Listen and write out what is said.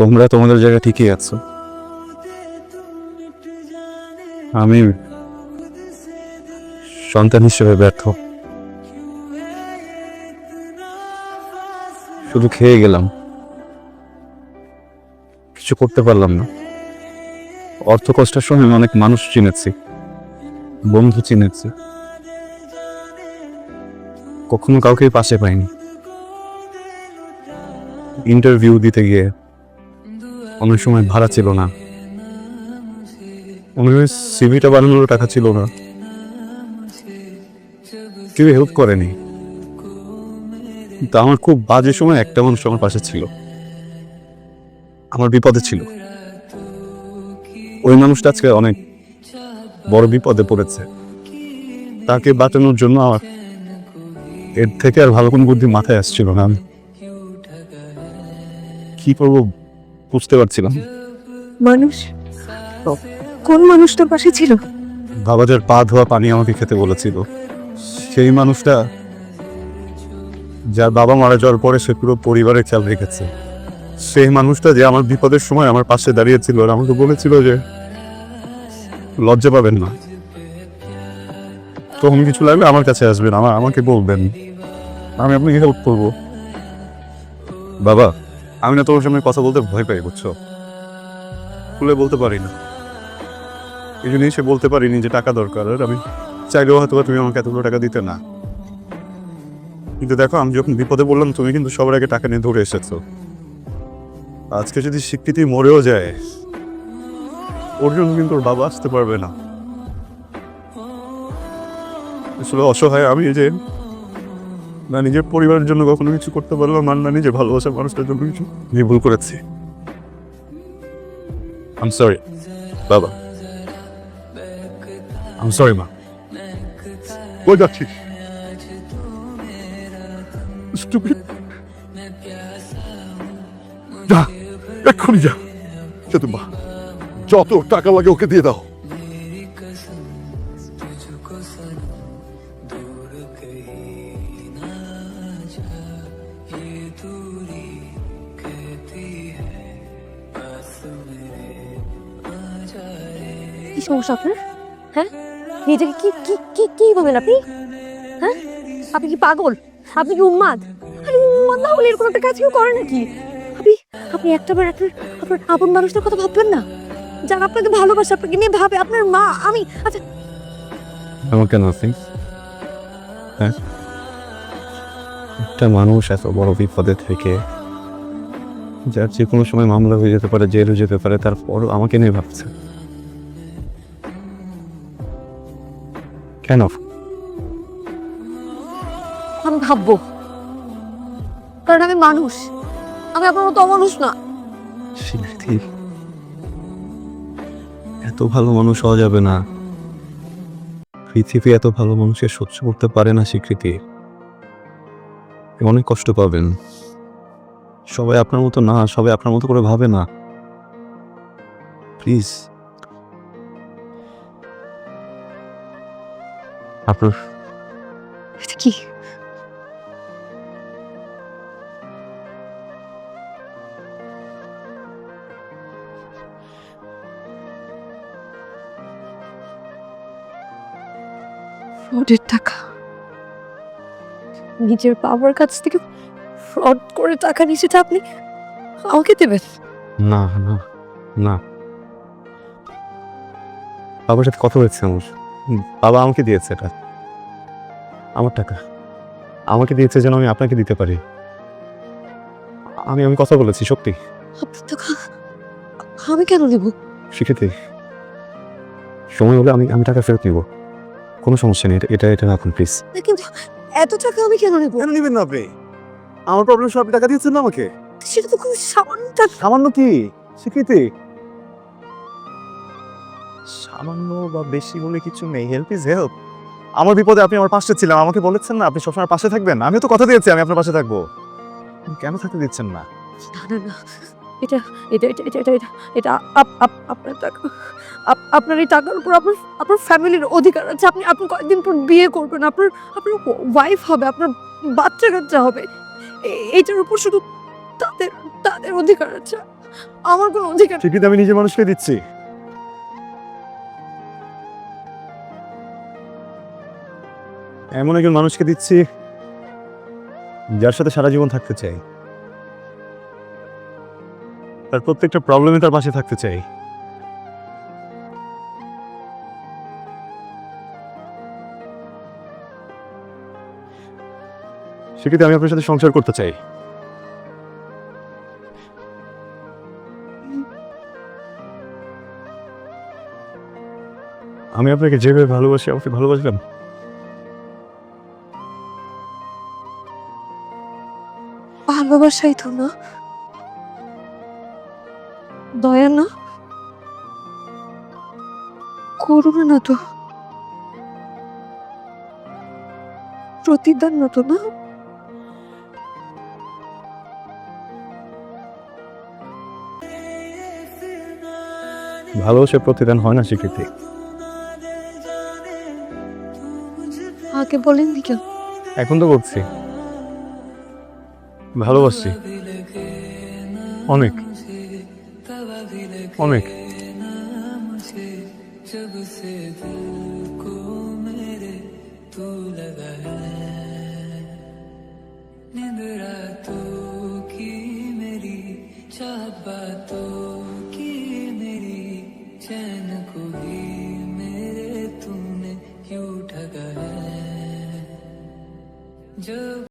তোমরা তোমাদের জায়গা ঠিকই আছো, আমি সন্তান হিসেবে ব্যর্থ। শুধু খেয়ে গেলাম, কিছু করতে পারলাম না। অর্থ কষ্টের সময় আমি অনেক মানুষ চিনেছি, বন্ধু চিনেছি, কখনো কাউকে পাশে পাইনি। ইন্টারভিউ দিতে গিয়ে অনেক সময় ভাড়া ছিল না, অনেক সিভিটা বানানোর টাকা ছিল না, কেউ হেল্প করেনি। কিন্তু আমার খুব বাজে সময় একটা মানুষ আমার পাশে ছিল, আমার বিপদে ছিল। ওই মানুষটা আজকে অনেক বড় বিপদে পড়েছে, তাকে বাঁচানোর জন্য আমার এর থেকে আর ভালো কোনো বুদ্ধি মাথায় আসছিল না। আমি কি করবো বুঝতে পারছিলাম। মানুষ? কোন মানুষ তোর পাশে ছিল? বাবাদের পা ধোয়া পানি আমাকে খেতে বলেছিল। সেই মানুষটা, যার বাবা মারা যাওয়ার পরে সে পুরো পরিবারের খেয়াল রেখেছে, সেই মানুষটা যে আমার বিপদের সময় আমার পাশে দাঁড়িয়েছিল আর আমাকে বলেছিল যে লজ্জা পাবেন না, তখন কিছু লাগলে আমার কাছে আসবেন, আমাকে বলবেন, আমি আপনাকে হেল্প করবো। বাবা, আমি না তোমার সামনে কথা বলতে ভয় পাই, বুঝছো? খুলে বলতে পারি না, এই জন্যই সে বলতে পারিনি যে টাকা দরকার। আর আমি চাইলেও হয়তো তুমি আমাকে এতগুলো টাকা দিতে না। কিন্তু দেখো, আমি যখন বিপদে বললাম তুমি কিন্তু সবার আগে টাকা নিয়ে ধরে এসেছো। আজকে যদি স্বীকৃতি মরেও যায়, ওর জন্য কিন্তু ওর বাবা আসতে পারবে না। আসলে অসহায় আমি, যে না নিজের পরিবারের জন্য কখনো কিছু করতে পারলাম আর না নিজের ভালোবাসার মানুষটার জন্য কিছু। আমি ভুল করেছি, আই সরি বাবা, আই সরি মা। কই যাচ্ছিস? Stupid. যা, এক্ষুনি যা। সেতুমা, যত টাকা লাগে ওকে দিয়ে দাও। কি সমস্যা আপনার? হ্যাঁ, নিজেকে কি কি কি কি বলেন আপনি? হ্যাঁ, আপনি কি পাগল? আপনি কি উন্মাদ? আরে উন্মাদ না হলে এরকম একটা কাজ কেউ করে নাকি? আপনি আপনি একটাবার আপনার আপন মানুষটার কথা ভাববেন না, যারা আপনাকে ভালোবাসে, আপনাকে নিয়ে ভাবে, আপনার মা, আমি। আচ্ছা, আমাকে নাথিং। হ্যাঁ, একটা মানুষ এত বড় বিপদে থেকে, যার যে কোনো সময় মামলা হয়ে যেতে পারে, জেলও যেতে পারে, তারপরও আমাকে নিয়ে ভাবছে কেন? আমি ভাববো কারণ আমি মানুষ, আমি আপনার মতো অমানুষ না। স্বীকৃতি, এত ভালো মানুষ হওয়া যাবে না। পৃথিবী এত ভালো মানুষকে সহ্য করতে পারে না। স্বীকৃতি, অনেক কষ্ট পাবেন। সবাই আপনার মতো না, সবাই আপনার মতো করে ভাবে না। প্লিজ, আপনার এটা কি? ফ্রডের টাকা, নিজের বাবার কাছ থেকে ফ্রড করে টাকা নিয়েছে, আপনি আমাকে দেবেন? না না না, বাবার সাথে কথা হয়েছে আমার। বাবা আমাকে দিয়েছে, এটা আমার টাকা, আমাকে দিয়েছে যেন আমি আপনাকে দিতে পারি। আমি কথা বলেছি, সত্যি। আপনার টাকা আমি কেন দেব? স্বীকৃতি, সময় হলে আমি টাকা ফেরত নিব, কোনো সমস্যা নেই। এটা এটা রাখুন প্লিজ। কিন্তু এত টাকা আমি কেন নেব? কেন নেবেন না আপনি? আমার প্রবলেম সব আপনি টাকা দিয়েছেন না আমাকে। সেটা তো খুব সামান্য টাকা। সামান্য কি স্বীকৃতি? সামান্য বা বেশি বলে কিছু নেই। Help is help. আমার বিপদে আপনি আমার পাশে ছিলেন, আমাকে বলেছেন না আপনি সবসময় পাশে থাকবেন। আমিও তো কথা দিয়েছি আমি আপনার পাশে থাকবো। কেন থাকতে দিচ্ছেন না? না না না, এটা এটা এটা এটা এটা এটা এটা আপনার টাকা। আপনার এই টাকার উপর আপনার ফ্যামিলির অধিকার আছে। আপনি আপনি কয়েকদিন পর বিয়ে করবেন, আপনার আপনার ওয়াইফ হবে, আপনার বাচ্চা কাচ্চা হবে। এইটার উপর শুধু তাদের তাদের অধিকার আছে। আমার কোনো অধিকার স্বীকৃতি আমি নিজের মানুষকে দিচ্ছি। এমন একজন মানুষকে দিচ্ছি যার সাথে সারা জীবন থাকতে চাই, তার প্রত্যেকটা প্রবলেমে তার পাশে থাকতে চাই। স্বীকৃতি আমি আপনার সাথে সংসার করতে চাই। আমি আপনাকে যেভাবে ভালোবাসি, আমাকে ভালোবাসবেন? ভালোবাসাই তো না, দয়া না, করুণা না তো, প্রতিদান না তো, না? ভালোবাসার প্রতিদান হয় না স্বীকৃতি। আগে বলেননি কেন? এখন তো বলছি ভালোবাসি অনেক অনেক। जब से दिल को मेरे तू लगा है, नींद रातों की मेरी, चाहत बातों की मेरी, चैन को भी मेरे तूने यूं ठगा है। जब